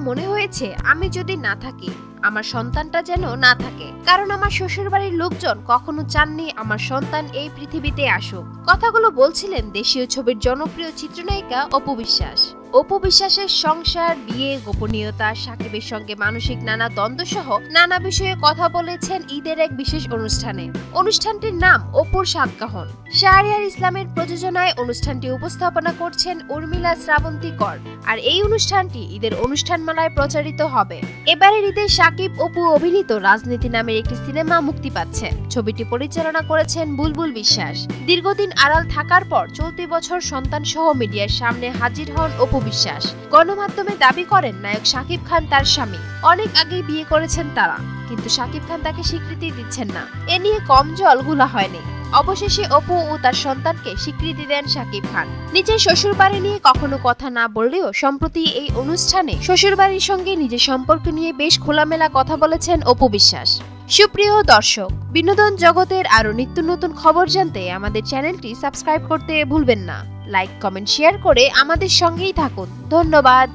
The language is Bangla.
মনে হয়েছে আমি যদি না থাকি আমার সন্তানটা যেন না থাকে, কারণ আমার শ্বশুরবাড়ির লোকজন কখনো চাননি আমার সন্তান এই পৃথিবীতে আসুক। কথাগুলো বলছিলেন দেশীয় ছবির জনপ্রিয় চিত্রনায়িকা অপু বিশ্বাস। অপু বিশ্বাসের সংসার, বিয়ে, গোপনীয়তা, সাকিবের সঙ্গে মানসিক নানা দ্বন্দ্ব সহ নানা বিষয়ে কথা বলেছেন ঈদের এক বিশেষ অনুষ্ঠানে। অনুষ্ঠানটির নাম অপুর সাতকাহন। শাহরিয়ার ইসলামের প্রযোজনায় অনুষ্ঠানটি উপস্থাপনা করছেন উর্মিলা শ্রাবন্তী কর। আর এই অনুষ্ঠানটি ঈদের অনুষ্ঠানমালায় প্রচারিত হবে। এবারের ঈদে সাকিব অপু অভিনীত রাজনীতি নামের একটি সিনেমা মুক্তি পাচ্ছে। ছবিটি পরিচালনা করেছেন বুলবুল বিশ্বাস। দীর্ঘদিন আড়াল থাকার পর চলতি বছর সন্তান সহ মিডিয়ার সামনে হাজির হন অপু বিশ্বাস। গণমাধ্যমে দাবি করেন নায়ক শাকিব খান তার স্বামী। অনেক আগেই বিয়ে করেছেন তারা, কিন্তু শাকিব খান তাকে স্বীকৃতি দিচ্ছেন না। এ নিয়ে কম জল ঘোলা হয়নি। অবশেষে অপু ও তার সন্তানকে স্বীকৃতি দেন শাকিব খান। নিজের শ্বশুরবাড়ি নিয়ে কখনো কথা না বললেও সম্প্রতি এই অনুষ্ঠানে শ্বশুরবাড়ির সঙ্গে নিজের সম্পর্ক নিয়ে বেশ খোলামেলা কথা বলেছেন অপু বিশ্বাস। সুপ্রিয় দর্শক, বিনোদন জগতের আরো নিত্য নতুন খবর জানতে আমাদের চ্যানেলটি সাবস্ক্রাইব করতে ভুলবেন না। লাইক, কমেন্ট, শেয়ার করে আমাদের সঙ্গেই থাকুন। ধন্যবাদ।